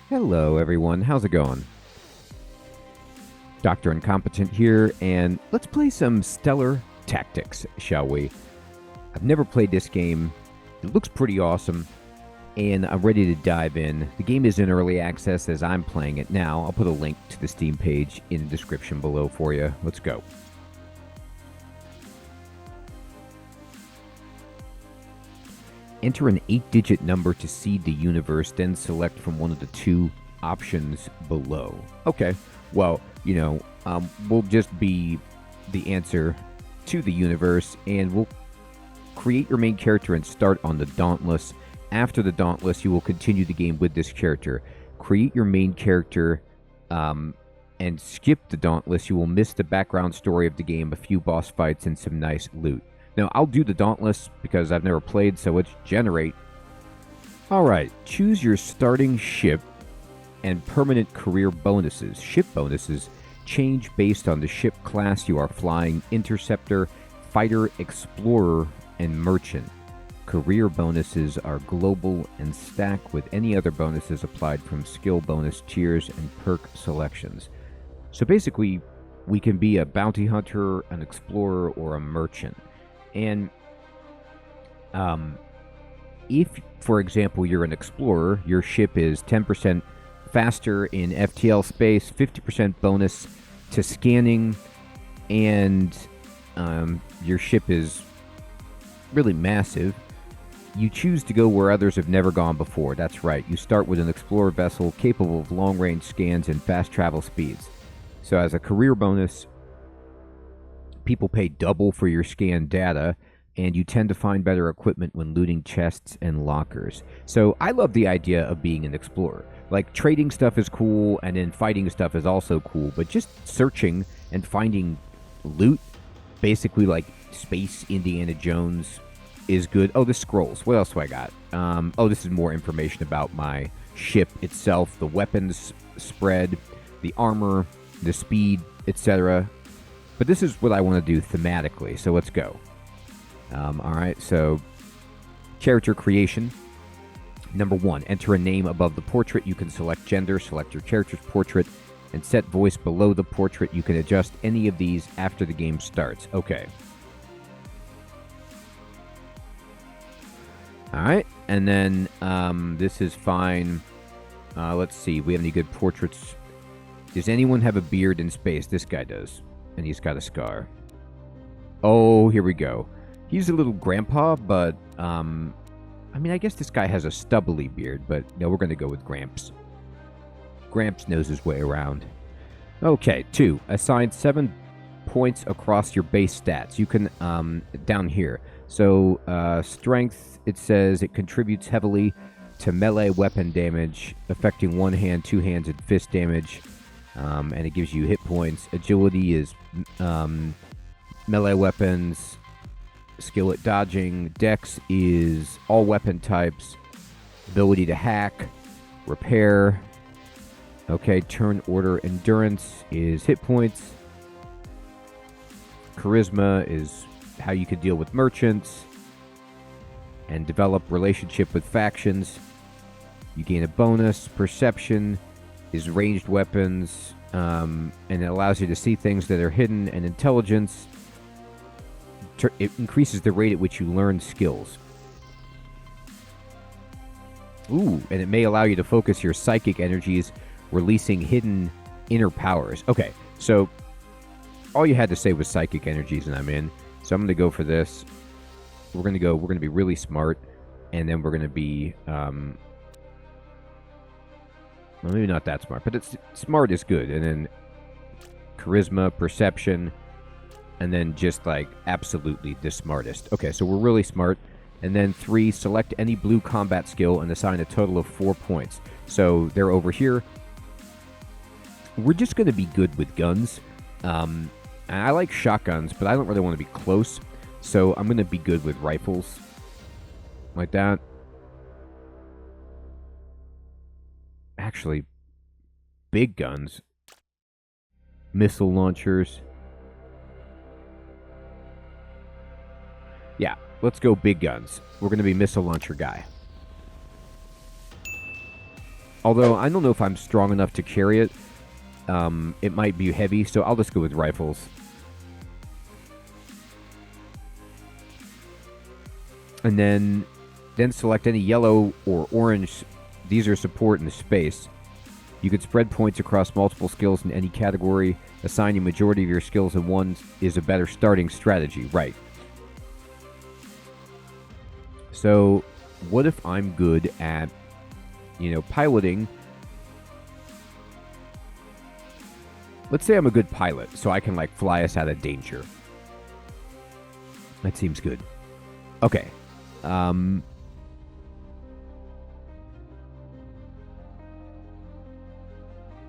Hello, everyone. How's it going? Dr. Incompetent here, and let's play some Stellar Tactics, shall we? I've never played this game. It looks pretty awesome, and I'm ready to dive in. The game is in early access as I'm playing it now. I'll put a link to the Steam page in the description below for you. Let's go. Enter an 8-digit number to seed the universe, then select from one of the two options below. Okay, well, we'll just be the answer to the universe, and we'll create your main character and start on the Dauntless. After the Dauntless, you will continue the game with this character. Create your main character and skip the Dauntless. You will miss the background story of the game, a few boss fights, and some nice loot. Now, I'll do the Dauntless because I've never played, so let's generate. Alright, choose your starting ship and permanent career bonuses. Ship bonuses change based on the ship class you are flying: Interceptor, Fighter, Explorer, and Merchant. Career bonuses are global and stack with any other bonuses applied from skill bonus tiers and perk selections. So basically, we can be a bounty hunter, an explorer, or a merchant. And if, for example, you're an explorer, your ship is 10% faster in FTL space, 50% bonus to scanning, and your ship is really massive. You choose to go where others have never gone before. That's right. You start with an explorer vessel capable of long-range scans and fast travel speeds. So as a career bonus, people pay double for your scan data, and you tend to find better equipment when looting chests and lockers. So I love the idea of being an explorer. Like, trading stuff is cool, and then fighting stuff is also cool, but just searching and finding loot, basically like Space Indiana Jones, is good. Oh, the scrolls. What else do I got? Oh, this is more information about my ship itself, the weapons spread, the armor, the speed, etc. But this is what I want to do thematically, so let's go. Alright, so character creation. Number 1, enter a name above the portrait. You can select gender, select your character's portrait, and set voice below the portrait. You can adjust any of these after the game starts. Okay. Alright, and then this is fine. Let's see, we have any good portraits? Does anyone have a beard in space? This guy does. And he's got a scar. Oh, here we go. He's a little grandpa, but, I mean, I guess this guy has a stubbly beard, but no, we're going to go with Gramps. Gramps knows his way around. Okay, 2. Assign 7 points across your base stats. You can, down here. So, strength, it says it contributes heavily to melee weapon damage, affecting one hand, two hands, and fist damage. And it gives you hit points. Agility is melee weapons. Skill at dodging. Dex is all weapon types. Ability to hack. Repair. Okay, turn order. Endurance is hit points. Charisma is how you could deal with merchants. And develop relationship with factions. You gain a bonus. Perception is ranged weapons, and it allows you to see things that are hidden. And intelligence, it increases the rate at which you learn skills. Ooh, and it may allow you to focus your psychic energies, releasing hidden inner powers. Okay, so all you had to say was psychic energies, and I'm in. So I'm going to go for this. We're going to be really smart, and then we're going to be, well, maybe not that smart, but smart is good. And then charisma, perception, and then just like absolutely the smartest. Okay, so we're really smart. And then 3, select any blue combat skill and assign a total of 4 points. So they're over here. We're just going to be good with guns. And I like shotguns, but I don't really want to be close. So I'm going to be good with rifles. Like that. Actually, big guns. Missile launchers. Yeah, let's go big guns. We're going to be missile launcher guy. Although, I don't know if I'm strong enough to carry it. It might be heavy, so I'll just go with rifles. And then select any yellow or orange. These are support and space. You could spread points across multiple skills in any category. Assigning majority of your skills in one is a better starting strategy. Right. So, what if I'm good at, piloting? Let's say I'm a good pilot, so I can, fly us out of danger. That seems good. Okay.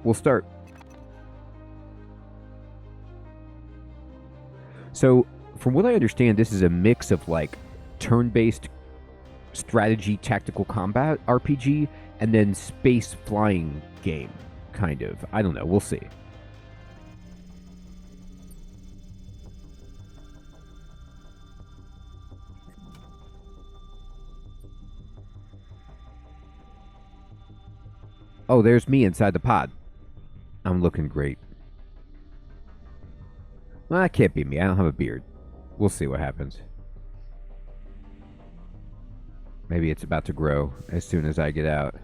We'll start. So, from what I understand, this is a mix of, turn-based strategy, tactical combat RPG, and then space flying game, kind of. I don't know. We'll see. Oh, there's me inside the pod. I'm looking great. Well, that can't be me. I don't have a beard. We'll see what happens. Maybe it's about to grow as soon as I get out.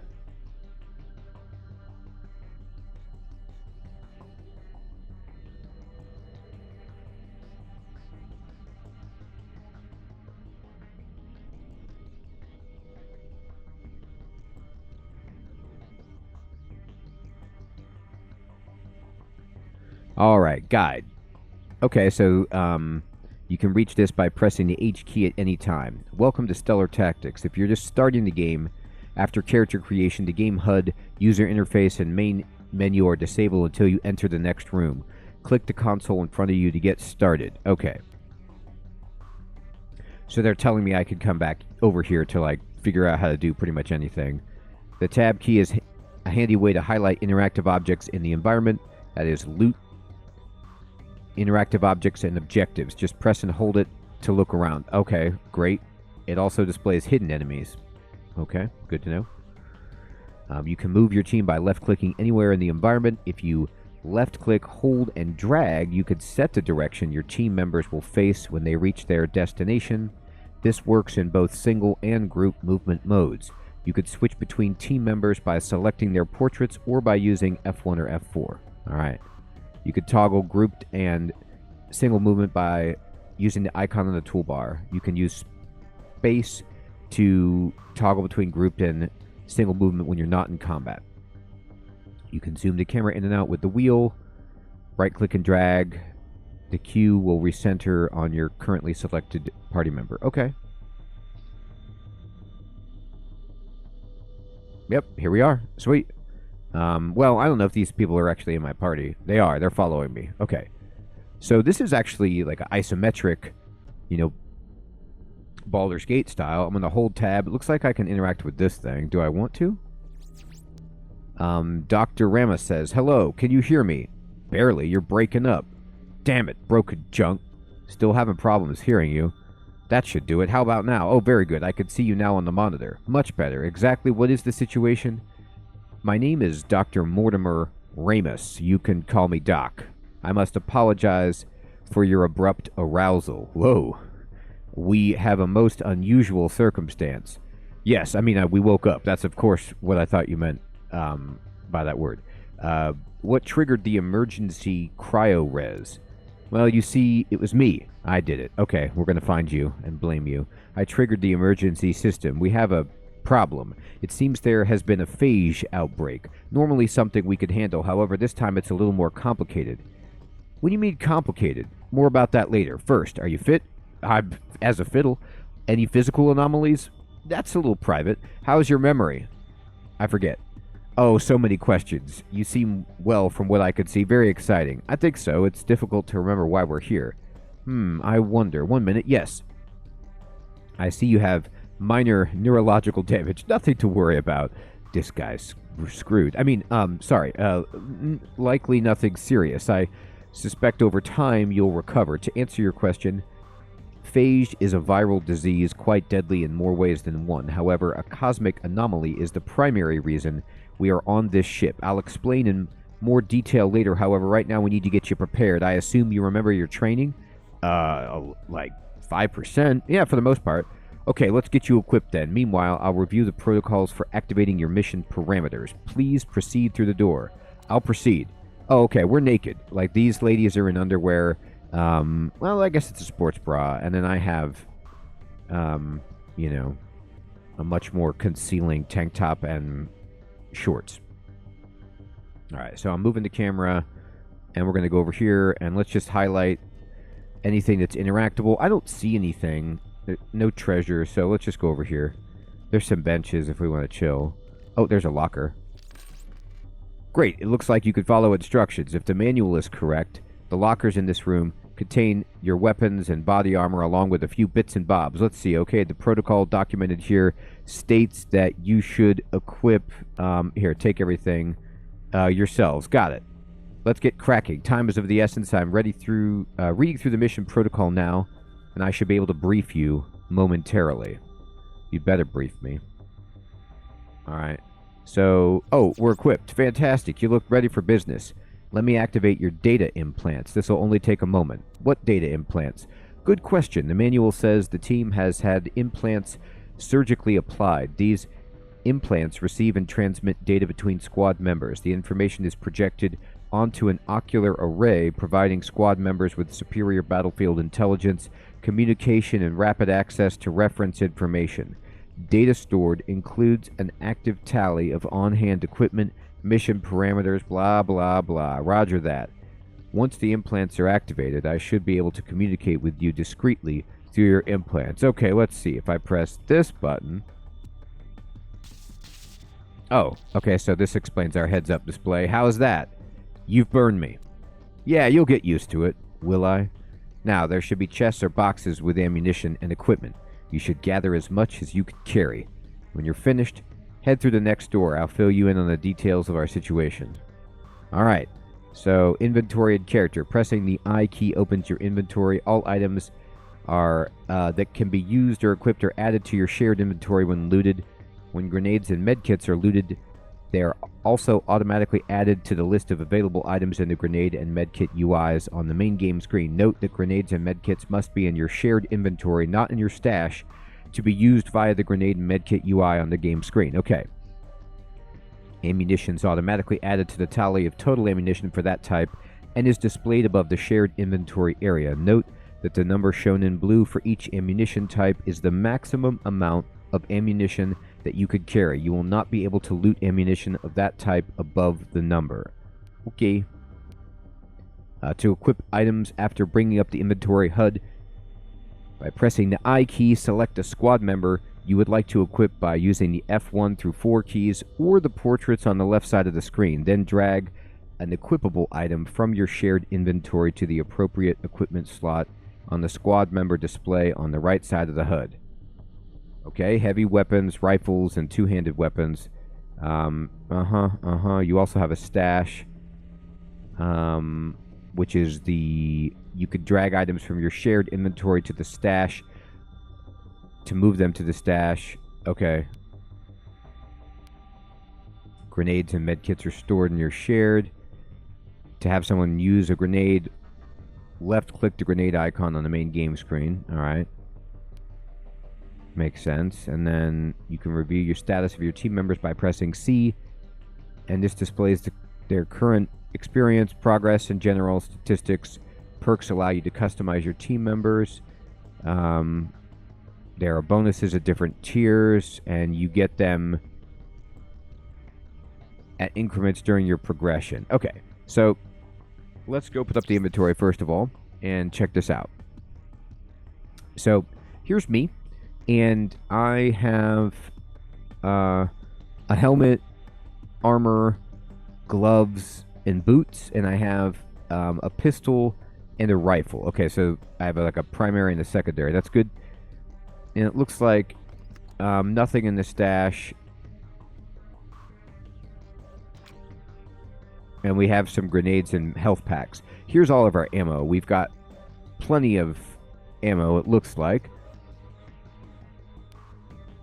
All right, guide. Okay, so you can reach this by pressing the H key at any time. Welcome to Stellar Tactics. If you're just starting the game, after character creation, the game HUD, user interface, and main menu are disabled until you enter the next room. Click the console in front of you to get started. Okay. So they're telling me I could come back over here to figure out how to do pretty much anything. The tab key is a handy way to highlight interactive objects in the environment. That is loot, interactive objects, and objectives. Just press and hold it to look around. Okay, great. It also displays hidden enemies. Okay, good to know. You can move your team by left-clicking anywhere in the environment. If you left-click, hold, and drag, you could set the direction your team members will face when they reach their destination. This works in both single and group movement modes. You could switch between team members by selecting their portraits or by using F1 or F4. All right. You could toggle grouped and single movement by using the icon on the toolbar. You can use space to toggle between grouped and single movement when you're not in combat. You can zoom the camera in and out with the wheel. Right-click and drag. The Q will recenter on your currently selected party member. Okay. Yep, here we are. Sweet. Well, I don't know if these people are actually in my party. They are. They're following me. Okay. So this is actually like an isometric, Baldur's Gate style. I'm going to hold tab. It looks like I can interact with this thing. Do I want to? Dr. Rama says, hello, can you hear me? Barely. You're breaking up. Damn it, broken junk. Still having problems hearing you. That should do it. How about now? Oh, very good. I can see you now on the monitor. Much better. Exactly what is the situation? My name is Dr. Mortimer Ramus. You can call me Doc. I must apologize for your abrupt arousal. Whoa. We have a most unusual circumstance. Yes, I mean, we woke up. That's, of course, what I thought you meant by that word. What triggered the emergency cryo-res? Well, you see, it was me. I did it. Okay, we're going to find you and blame you. I triggered the emergency system. We have a problem. It seems there has been a phage outbreak. Normally something we could handle. However, this time it's a little more complicated. What do you mean complicated? More about that later. First, are you fit? I'm as a fiddle. Any physical anomalies? That's a little private. How's your memory? I forget. Oh, so many questions. You seem, well, from what I could see, very exciting. I think so. It's difficult to remember why we're here. I wonder. 1 minute. Yes. I see you have minor neurological damage. Nothing to worry about. This guy's screwed. I mean, sorry. Likely nothing serious. I suspect over time you'll recover. To answer your question, Phage is a viral disease quite deadly in more ways than one. However, a cosmic anomaly is the primary reason We are on this ship. I'll explain in more detail later. However, right now we need to get you prepared. I assume you remember your training? Like 5%? Yeah, for the most part. Okay, let's get you equipped then. Meanwhile, I'll review the protocols for activating your mission parameters. Please proceed through the door. I'll proceed. Oh, okay, we're naked. Like, these ladies are in underwear. Well, I guess it's a sports bra. And then I have, you know, a much more concealing tank top and shorts. All right, so I'm moving the camera, and we're going to go over here, and let's just highlight anything that's interactable. I don't see anything. No treasure, so let's just go over here. There's some benches if we want to chill. Oh, there's a locker. Great, it looks like you could follow instructions. If the manual is correct, the lockers in this room contain your weapons and body armor along with a few bits and bobs. Let's see, okay, the protocol documented here states that you should equip, here, take everything yourselves. Got it. Let's get cracking. Time is of the essence. I'm reading through the mission protocol now, and I should be able to brief you momentarily. You'd better brief me. All right. So, oh, we're equipped. Fantastic. You look ready for business. Let me activate your data implants. This will only take a moment. What data implants? Good question. The manual says the team has had implants surgically applied. These implants receive and transmit data between squad members. The information is projected onto an ocular array, providing squad members with superior battlefield intelligence, communication, and rapid access to reference information. Data stored includes an active tally of on-hand equipment, mission parameters, blah, blah, blah. Roger that. Once the implants are activated, I should be able to communicate with you discreetly through your implants. Okay, let's see. If I press this button... Oh, okay, so this explains our heads-up display. How is that? You've burned me. Yeah, you'll get used to it. Will I? Now, there should be chests or boxes with ammunition and equipment. You should gather as much as you can carry. When you're finished, head through the next door. I'll fill you in on the details of our situation. Alright, so inventory and character. Pressing the I key opens your inventory. All items are that can be used or equipped or added to your shared inventory when looted. When grenades and medkits are looted, they are also automatically added to the list of available items in the grenade and medkit UIs on the main game screen. Note that grenades and medkits must be in your shared inventory, not in your stash, to be used via the grenade and medkit UI on the game screen. Okay. Ammunition is automatically added to the tally of total ammunition for that type and is displayed above the shared inventory area. Note that the number shown in blue for each ammunition type is the maximum amount of ammunition that you could carry. You will not be able to loot ammunition of that type above the number. Okay. To equip items after bringing up the inventory HUD, by pressing the I key, select a squad member you would like to equip by using the F1 through 4 keys or the portraits on the left side of the screen. Then drag an equipable item from your shared inventory to the appropriate equipment slot on the squad member display on the right side of the HUD. Okay, heavy weapons, rifles, and two-handed weapons. You also have a stash, which is the... You could drag items from your shared inventory to the stash to move them to the stash. Okay. Grenades and medkits are stored in your shared. To have someone use a grenade, left-click the grenade icon on the main game screen. All right. Makes sense. And then you can review your status of your team members by pressing C, and this displays their current experience, progress, and general statistics. Perks allow you to customize your team members. There are bonuses at different tiers, and you get them at increments during your progression. Okay, so let's go put up the inventory first of all and check this out. So here's me. And I have a helmet, armor, gloves, and boots. And I have a pistol and a rifle. Okay, so I have like a primary and a secondary. That's good. And it looks like nothing in the stash. And we have some grenades and health packs. Here's all of our ammo. We've got plenty of ammo, it looks like.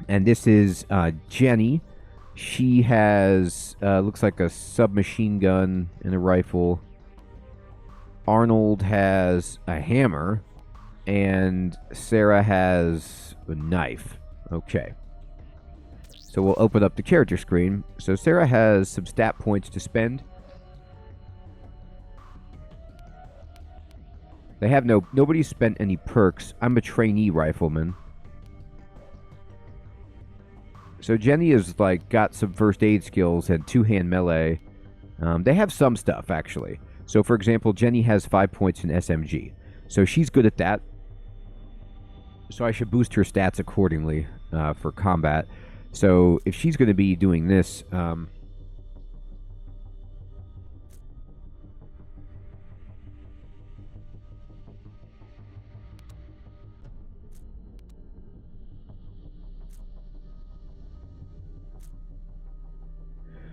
And this is Jenny. She has, looks like a submachine gun and a rifle. Arnold has a hammer. And Sarah has a knife. Okay. So we'll open up the character screen. So Sarah has some stat points to spend. They have nobody's spent any perks. I'm a trainee rifleman. So Jenny has like got some first aid skills and two-hand melee. They have some stuff actually. So for example, Jenny has 5 points in SMG. So she's good at that. So I should boost her stats accordingly for combat. So if she's going to be doing this,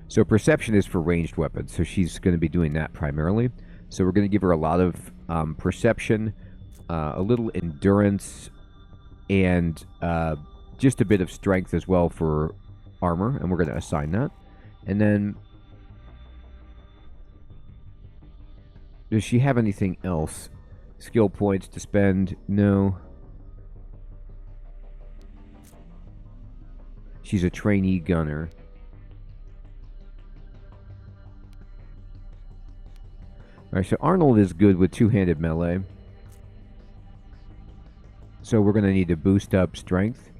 so perception is for ranged weapons. So she's going to be doing that primarily. So we're going to give her a lot of perception, a little endurance, and just a bit of strength as well for armor, and we're going to assign that. And then, does she have anything else? Skill points to spend? No. She's a trainee gunner. Alright, so Arnold is good with two-handed melee. So we're going to need to boost up strength.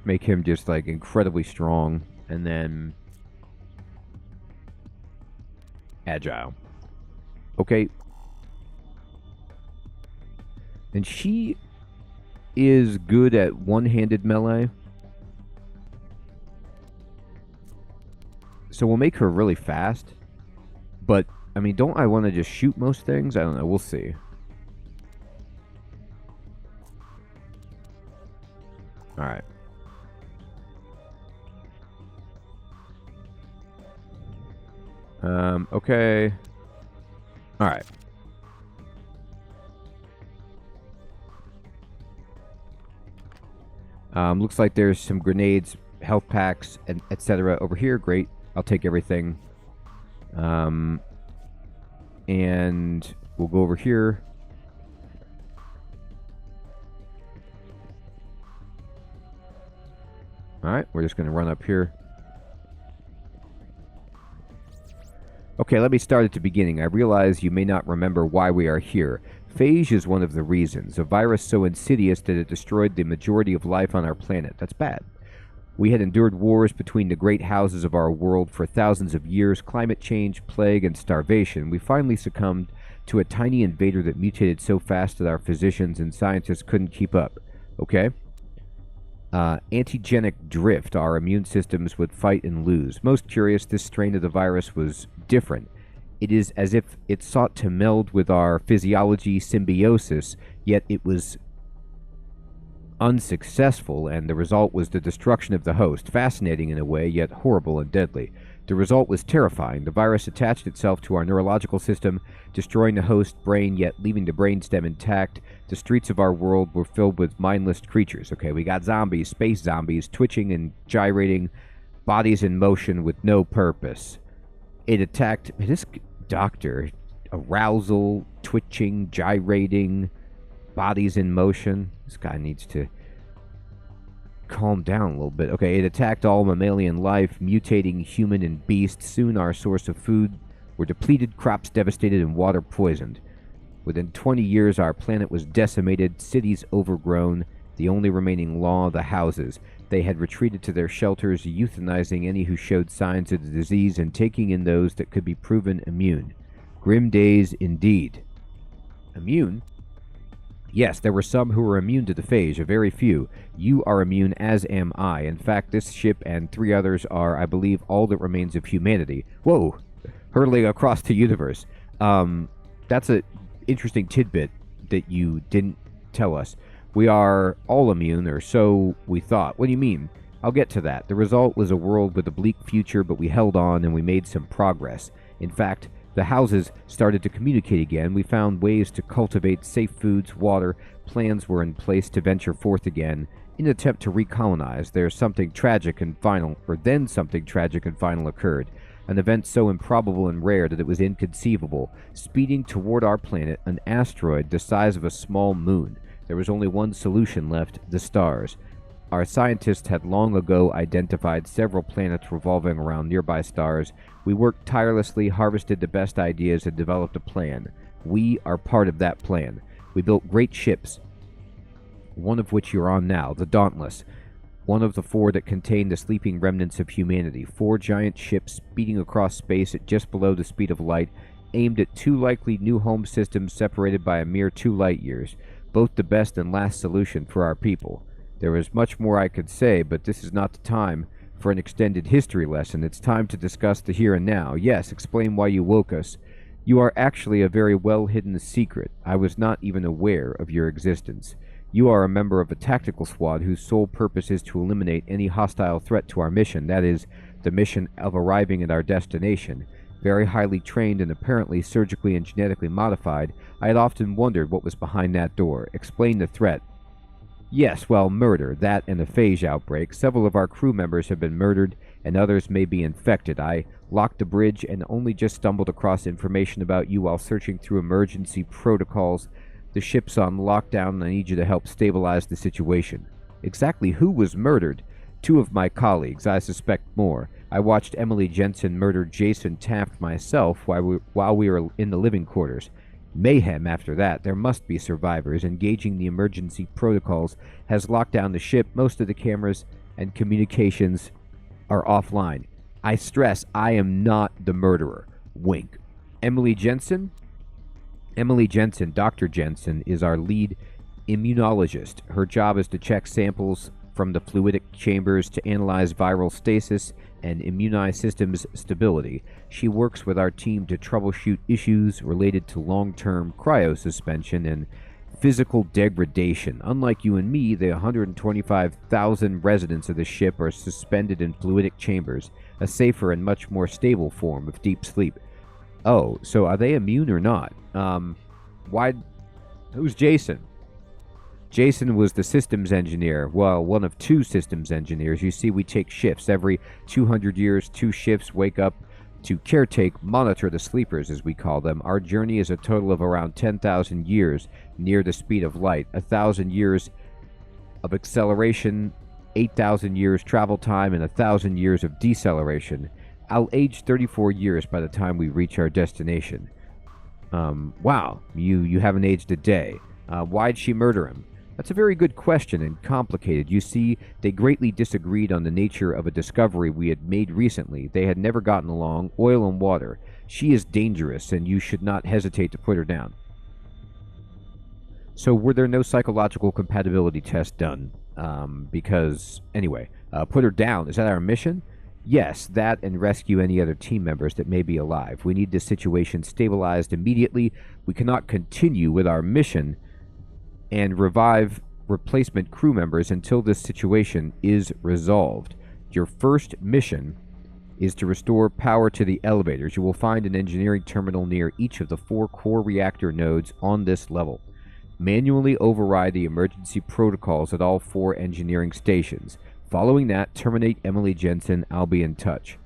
Make him just like incredibly strong. And then agile. Okay. And she is good at one-handed melee. So we'll make her really fast. But, I mean, don't I want to just shoot most things? I don't know. We'll see. Alright. Okay. Alright. Looks like there's some grenades, health packs, and etc. over here. Great. I'll take everything. And we'll go over here. Alright, we're just going to run up here. Okay, let me start at the beginning. I realize you may not remember why we are here. Phage is one of the reasons. A virus so insidious that it destroyed the majority of life on our planet. That's bad. We had endured wars between the great houses of our world for thousands of years, climate change, plague, and starvation. We finally succumbed to a tiny invader that mutated so fast that our physicians and scientists couldn't keep up. Okay? Antigenic drift. Our immune systems would fight and lose. Most curious, this strain of the virus was different. It is as if it sought to meld with our physiology symbiosis, yet it was unsuccessful, and the result was the destruction of the host. Fascinating in a way, yet horrible and deadly. The result was terrifying. The virus attached itself to our neurological system, destroying the host brain, yet leaving the brainstem intact. The streets of our world were filled with mindless creatures. Okay, we got zombies, space zombies, twitching and gyrating, bodies in motion with no purpose. It attacked this doctor. Arousal, twitching, gyrating, bodies in motion. This guy needs to calm down a little bit. Okay, it attacked all mammalian life, mutating human and beast. Soon our source of food were depleted, crops devastated, and water poisoned. Within 20 years, our planet was decimated, cities overgrown, the only remaining law, the houses. They had retreated to their shelters, euthanizing any who showed signs of the disease and taking in those that could be proven immune. Grim days indeed. Immune? Yes, there were some who were immune to the phage, a very few. You are immune, as am I. In fact, this ship and 3 others are, I believe, all that remains of humanity. Whoa! Hurtling across the universe. That's an interesting tidbit that you didn't tell us. We are all immune, or so we thought. What do you mean? I'll get to that. The result was a world with a bleak future, but we held on and we made some progress. In fact, The houses started to communicate again. We found ways to cultivate safe foods, water. Plans were in place to venture forth again in an attempt to recolonize. Then something tragic and final occurred. An event so improbable and rare that it was inconceivable. Speeding toward our planet, an asteroid the size of a small moon. There was only one solution left: the stars. Our scientists had long ago identified several planets revolving around nearby stars. We worked tirelessly, harvested the best ideas, and developed a plan. We are part of that plan. We built great ships, one of which you're on now, the Dauntless, one of the 4 that contained the sleeping remnants of humanity. 4 giant ships speeding across space at just below the speed of light, aimed at 2 likely new home systems separated by a mere 2 light years, both the best and last solution for our people. There is much more I could say, but this is not the time for an extended history lesson. It's time to discuss the here and now. Yes, explain why you woke us. You are actually a very well-hidden secret. I was not even aware of your existence. You are a member of a tactical squad whose sole purpose is to eliminate any hostile threat to our mission. That is, the mission of arriving at our destination. Very highly trained and apparently surgically and genetically modified, I had often wondered what was behind that door. Explain the threat. Yes, well, murder, that and a phage outbreak. Several of our crew members have been murdered, and others may be infected. I locked the bridge and only just stumbled across information about you while searching through emergency protocols. The ship's on lockdown, and I need you to help stabilize the situation. Exactly who was murdered? 2 of my colleagues. I suspect more. I watched Emily Jensen murder Jason Taft myself while we were in the living quarters. Mayhem after that. There must be survivors. Engaging the emergency protocols has locked down the ship. Most of the cameras and communications are offline. I stress, I am not the murderer. Wink. Emily Jensen? Emily Jensen, Dr. Jensen, is our lead immunologist. Her job is to check samples from the fluidic chambers to analyze viral stasis and immune systems stability. She works with our team to troubleshoot issues related to long-term cryosuspension and physical degradation. Unlike you and me, the 125,000 residents of the ship are suspended in fluidic chambers, a safer and much more stable form of deep sleep. Oh, so are they immune or not? Who's Jason? Jason was the systems engineer. Well, one of 2 systems engineers. You see, we take shifts. Every 200 years, 2 shifts wake up to monitor the sleepers, as we call them. Our journey is a total of around 10,000 years near the speed of light. 1,000 years of acceleration, 8,000 years travel time, and 1,000 years of deceleration. I'll age 34 years by the time we reach our destination. Wow, you haven't aged a day. Why'd she murder him? That's a very good question and complicated. You see, they greatly disagreed on the nature of a discovery we had made recently. They had never gotten along. Oil and water. She is dangerous, and you should not hesitate to put her down. So were there no psychological compatibility tests done? Anyway, put her down. Is that our mission? Yes, that and rescue any other team members that may be alive. We need this situation stabilized immediately. We cannot continue with our mission and revive replacement crew members until this situation is resolved. Your first mission is to restore power to the elevators. You will find an engineering terminal near each of the 4 core reactor nodes on this level. Manually override the emergency protocols at all 4 engineering stations. Following that, terminate Emily Jensen. I'll be in touch.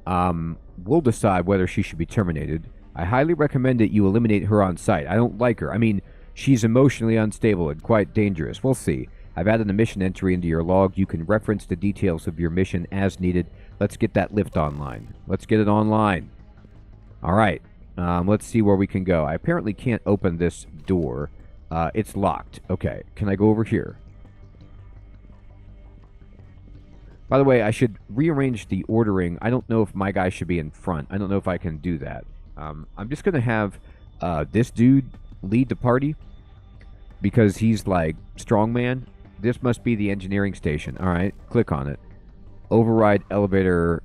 We'll decide whether she should be terminated. I highly recommend that you eliminate her on sight. I don't like her. I mean, she's emotionally unstable and quite dangerous. We'll see. I've added a mission entry into your log. You can reference the details of your mission as needed. Let's get that lift online. Let's get it online. All right. Let's see where we can go. I apparently can't open this door. It's locked. Okay. Can I go over here? By the way, I should rearrange the ordering. I don't know if my guy should be in front. I don't know if I can do that. I'm just going to have this dude lead the party because he's like strongman. This must be the engineering station. All right, click on it. Override elevator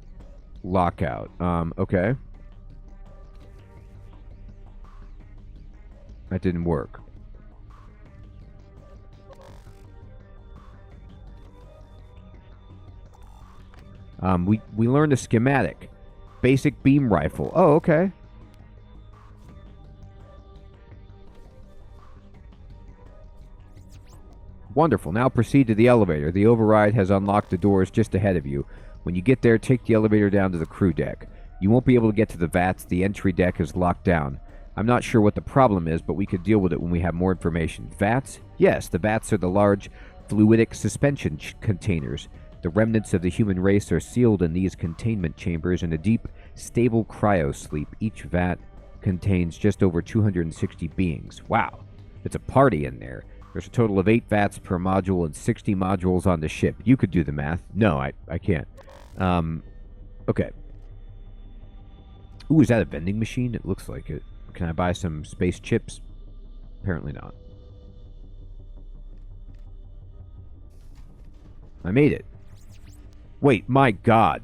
lockout. Okay. That didn't work. We learned a schematic. Basic beam rifle. Oh, okay. Wonderful. Now proceed to the elevator. The override has unlocked the doors just ahead of you. When you get there, take the elevator down to the crew deck. You won't be able to get to the vats. The entry deck is locked down. I'm not sure what the problem is, but we could deal with it when we have more information. Vats? Yes, the vats are the large fluidic suspension containers. The remnants of the human race are sealed in these containment chambers in a deep, stable cryosleep. Each vat contains just over 260 beings. Wow, it's a party in there. There's a total of 8 vats per module and 60 modules on the ship. You could do the math. No, I can't. Okay. Ooh, is that a vending machine? It looks like it. Can I buy some space chips? Apparently not. I made it. Wait, my God.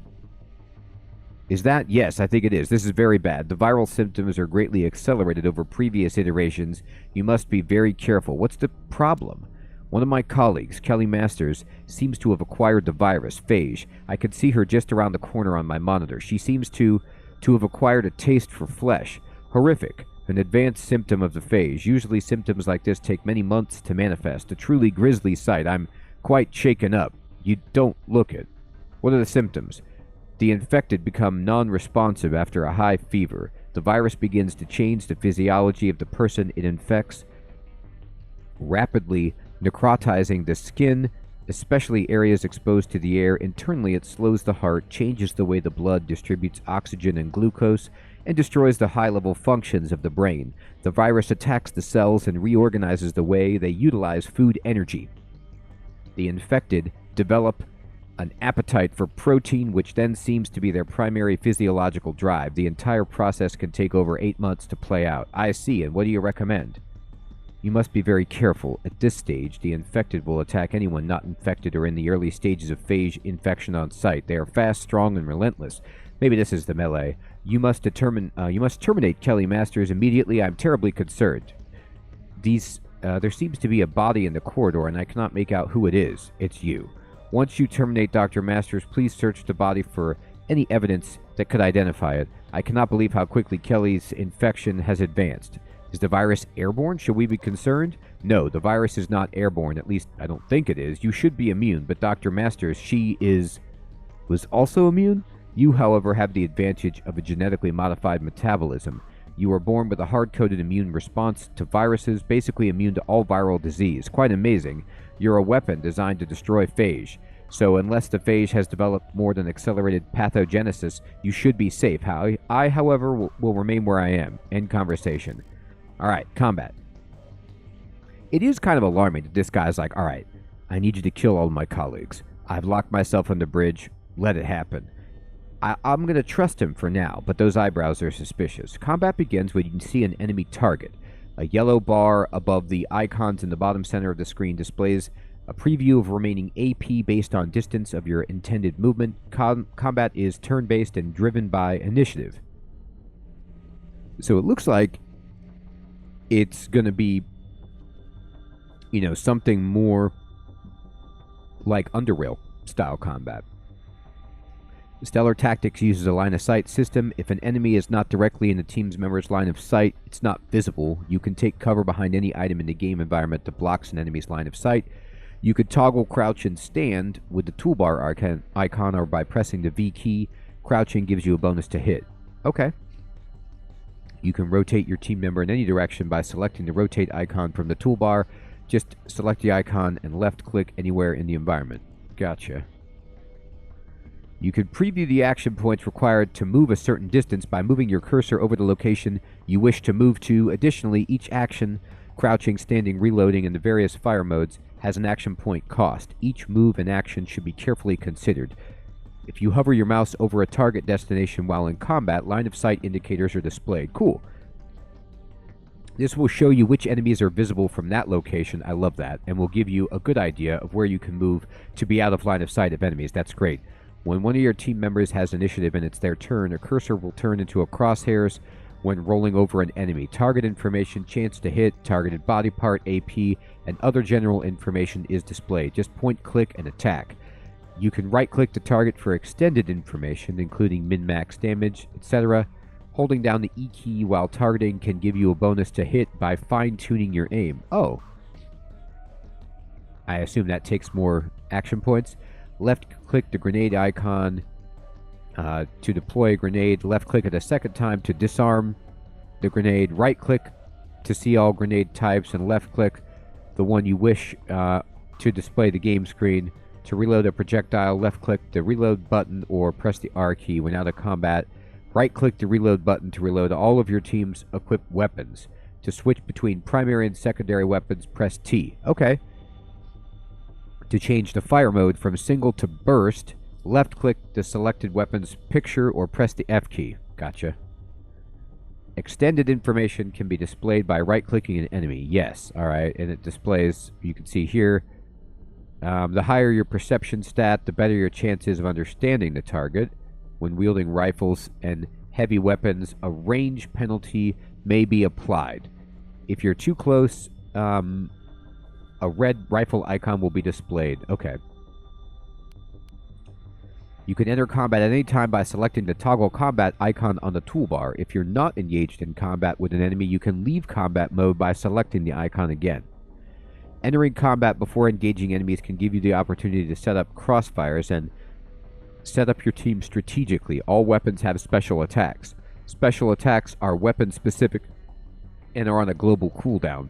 Is that? Yes, I think it is. This is very bad. The viral symptoms are greatly accelerated over previous iterations. You must be very careful. What's the problem? One of my colleagues, Kelly Masters, seems to have acquired the virus, Phage. I can see her just around the corner on my monitor. She seems to have acquired a taste for flesh. Horrific. An advanced symptom of the phage. Usually symptoms like this take many months to manifest. A truly grisly sight. I'm quite shaken up. You don't look it. What are the symptoms? The infected become non-responsive after a high fever. The virus begins to change the physiology of the person it infects, rapidly necrotizing the skin, especially areas exposed to the air. Internally, it slows the heart, changes the way the blood distributes oxygen and glucose, and destroys the high-level functions of the brain. The virus attacks the cells and reorganizes the way they utilize food energy. The infected develop an appetite for protein, which then seems to be their primary physiological drive. The entire process can take over 8 months to play out. I see, and what do you recommend? You must be very careful. At this stage, the infected will attack anyone not infected or in the early stages of phage infection on sight. They are fast, strong, and relentless. Maybe this is the melee. You must terminate Kelly Masters immediately. I'm terribly concerned. There seems to be a body in the corridor, and I cannot make out who it is. It's you. Once you terminate Dr. Masters, please search the body for any evidence that could identify it. I cannot believe how quickly Kelly's infection has advanced. Is the virus airborne? Should we be concerned? No, the virus is not airborne. At least, I don't think it is. You should be immune, but Dr. Masters, was also immune? You, however, have the advantage of a genetically modified metabolism. You are born with a hard-coded immune response to viruses, basically immune to all viral disease. Quite amazing. You're a weapon designed to destroy phage. So unless the phage has developed more than accelerated pathogenesis, you should be safe. I, however, will remain where I am. End conversation. Alright, combat. It is kind of alarming that this guy's like, alright, I need you to kill all of my colleagues. I've locked myself on the bridge. Let it happen. I'm going to trust him for now, but those eyebrows are suspicious. Combat begins when you can see an enemy target. A yellow bar above the icons in the bottom center of the screen displays a preview of remaining AP based on distance of your intended movement. Combat is turn-based and driven by initiative. So it looks like it's going to be, something more like Underrail style combat. Stellar Tactics uses a line-of-sight system. If an enemy is not directly in the team's member's line of sight, it's not visible. You can take cover behind any item in the game environment that blocks an enemy's line of sight. You could toggle crouch and stand with the toolbar icon or by pressing the V key. Crouching gives you a bonus to hit. Okay. You can rotate your team member in any direction by selecting the rotate icon from the toolbar. Just select the icon and left-click anywhere in the environment. Gotcha. You can preview the action points required to move a certain distance by moving your cursor over the location you wish to move to. Additionally, each action, crouching, standing, reloading, and the various fire modes, has an action point cost. Each move and action should be carefully considered. If you hover your mouse over a target destination while in combat, line of sight indicators are displayed. Cool. This will show you which enemies are visible from that location. I love that. And will give you a good idea of where you can move to be out of line of sight of enemies. That's great. When one of your team members has initiative and it's their turn, a cursor will turn into a crosshairs when rolling over an enemy. Target information, chance to hit, targeted body part, AP, and other general information is displayed. Just point, click, and attack. You can right-click the target for extended information, including min-max damage, etc. Holding down the E key while targeting can give you a bonus to hit by fine-tuning your aim. Oh. I assume that takes more action points. Left-click the grenade icon to deploy a grenade. Left-click it a second time to disarm the grenade. Right-click to see all grenade types, and left-click the one you wish to display the game screen. To reload a projectile, left-click the reload button or press the R key when out of combat. Right-click the reload button to reload all of your team's equipped weapons. To switch between primary and secondary weapons, press T. Okay. To change the fire mode from single to burst, left-click the selected weapon's picture or press the F key. Gotcha. Extended information can be displayed by right-clicking an enemy. Yes. Alright. And it displays, you can see here, the higher your perception stat, the better your chances of understanding the target. When wielding rifles and heavy weapons, a range penalty may be applied. If you're too close, a red rifle icon will be displayed. Okay. You can enter combat at any time by selecting the toggle combat icon on the toolbar. If you're not engaged in combat with an enemy, you can leave combat mode by selecting the icon again. Entering combat before engaging enemies can give you the opportunity to set up crossfires and set up your team strategically. All weapons have special attacks. Special attacks are weapon-specific and are on a global cooldown.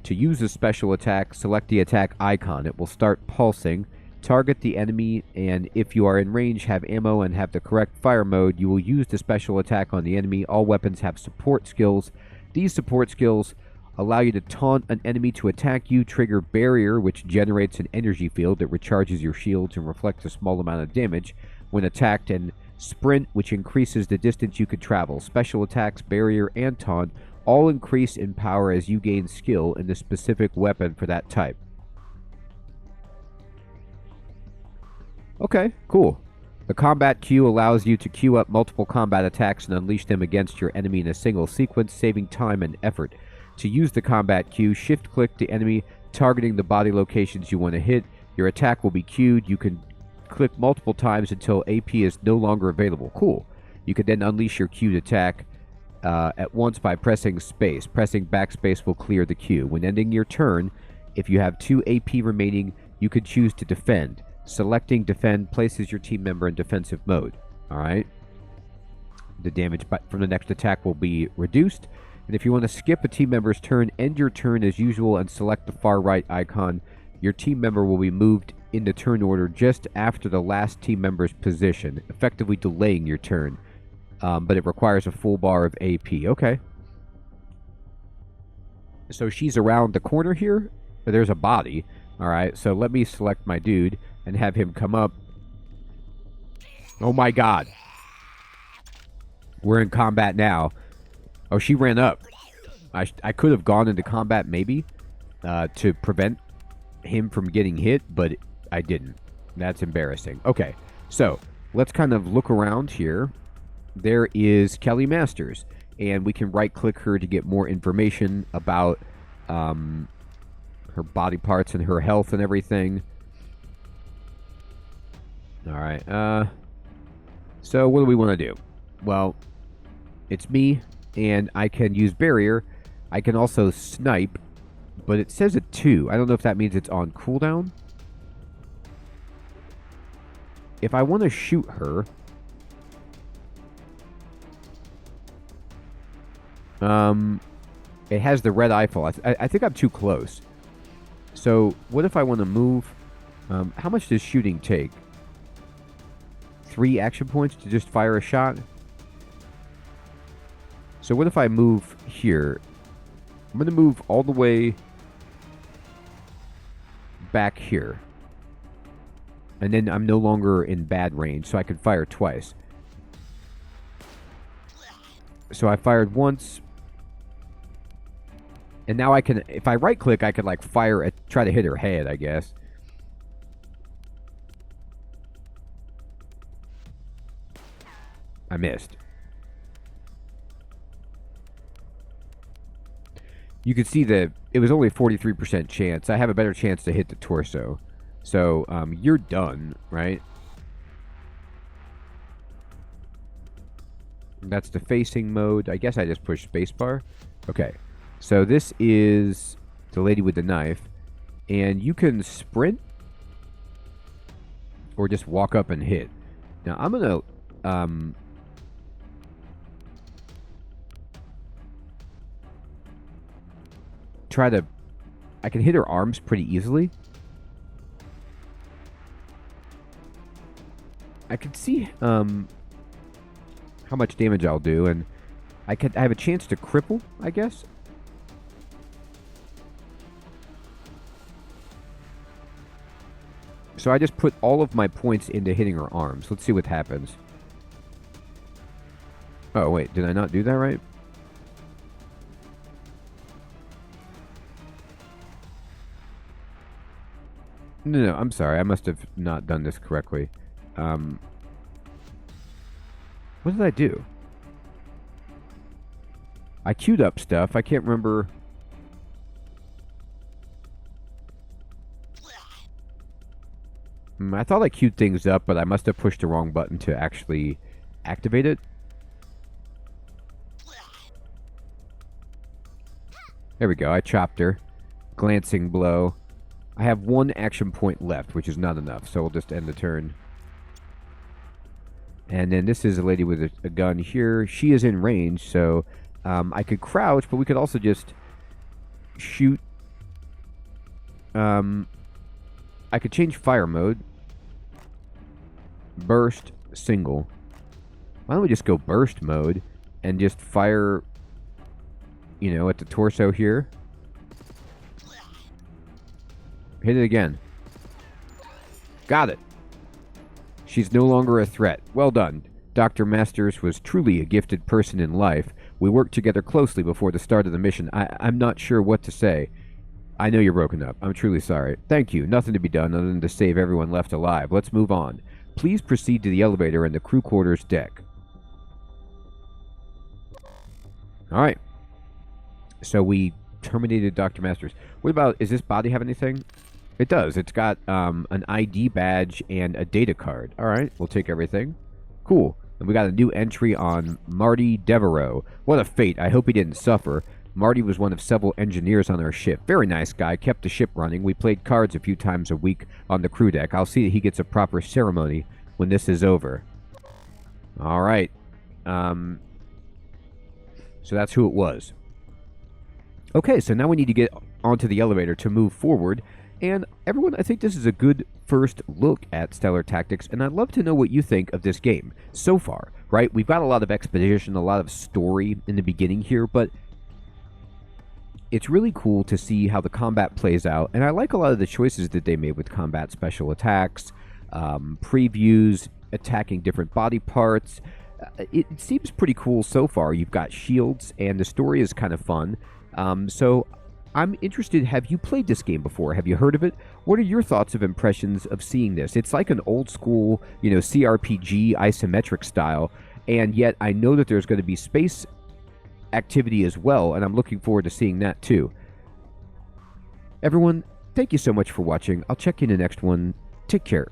To use a special attack, select the attack icon. It will start pulsing. Target the enemy, and if you are in range, have ammo, and have the correct fire mode, you will use the special attack on the enemy. All weapons have support skills. These support skills allow you to taunt an enemy to attack you, trigger barrier, which generates an energy field that recharges your shields and reflects a small amount of damage when attacked, and sprint, which increases the distance you could travel. Special attacks, barrier, and taunt all increase in power as you gain skill in the specific weapon for that type. Okay, cool. The combat queue allows you to queue up multiple combat attacks and unleash them against your enemy in a single sequence, saving time and effort. To use the combat queue, shift-click the enemy, targeting the body locations you want to hit. Your attack will be queued. You can click multiple times until AP is no longer available. Cool. You can then unleash your queued attack at once by pressing space. Pressing backspace will clear the queue. When ending your turn, if you have 2 AP remaining, you can choose to defend. Selecting defend places your team member in defensive mode. Alright. The damage from the next attack will be reduced. And if you want to skip a team member's turn, end your turn as usual and select the far right icon. Your team member will be moved in the turn order just after the last team member's position, effectively delaying your turn. But it requires a full bar of AP. Okay. So she's around the corner here. There's a body. Alright, so let me select my dude and have him come up. Oh my god. We're in combat now. Oh, she ran up. I could have gone into combat maybe to prevent him from getting hit, but I didn't. That's embarrassing. Okay, so let's kind of look around here. There is Kelly Masters, and we can right-click her to get more information about her body parts and her health and everything. Alright, so what do we want to do? Well, it's me, and I can use barrier. I can also snipe, but it says it 2. I don't know if that means it's on cooldown. If I want to shoot her, it has the red rifle. I think I'm too close. So what if I want to move? How much does shooting take? 3 action points to just fire a shot? So what if I move here? I'm going to move all the way back here. And then I'm no longer in bad range, so I can fire twice. So I fired once. And now I can, if I right click, I could like fire, try to hit her head, I guess. I missed. You can see that it was only a 43% chance. I have a better chance to hit the torso. So you're done, right? That's the facing mode. I guess I just push spacebar. Okay. So this is the lady with the knife. And you can sprint or just walk up and hit. Now I'm going to try to... I can hit her arms pretty easily. I can see how much damage I'll do, and I have a chance to cripple, I guess. So I just put all of my points into hitting her arms. Let's see what happens. Oh, wait, did I not do that right? No, I'm sorry. I must have not done this correctly. What did I do? I queued up stuff. I can't remember. I thought I queued things up, but I must have pushed the wrong button to actually activate it. There we go. I chopped her. Glancing blow. I have one action point left, which is not enough, so we'll just end the turn. And then this is a lady with a gun here. She is in range, so I could crouch, but we could also just shoot. I could change fire mode. Burst, single. Why don't we just go burst mode and just fire, you know, at the torso here. Hit it again. Got it. She's no longer a threat. Well done. Dr. Masters was truly a gifted person in life. We worked together closely before the start of the mission. I'm not sure what to say. I know you're broken up. I'm truly sorry. Thank you. Nothing to be done other than to save everyone left alive. Let's move on. Please proceed to the elevator and the crew quarters deck. Alright. So we terminated Dr. Masters. What about, does this body have anything? It does. It's got an ID badge and a data card. Alright, we'll take everything. Cool. And we got a new entry on Marty Devereaux. What a fate. I hope he didn't suffer. Marty was one of several engineers on our ship. Very nice guy. Kept the ship running. We played cards a few times a week on the crew deck. I'll see that he gets a proper ceremony when this is over. Alright. So that's who it was. Okay, so now we need to get onto the elevator to move forward. And everyone, I think this is a good first look at Stellar Tactics, and I'd love to know what you think of this game so far, right? We've got a lot of expedition, a lot of story in the beginning here, but it's really cool to see how the combat plays out, and I like a lot of the choices that they made with combat special attacks, previews, attacking different body parts. It seems pretty cool so far. You've got shields, and the story is kind of fun. So I'm interested, have you played this game before? Have you heard of it? What are your thoughts of impressions of seeing this? It's like an old school, you know, cRPG isometric style, and yet I know that there's going to be space activity as well, and I'm looking forward to seeing that too. Everyone, thank you so much for watching. I'll check you in the next one. Take care.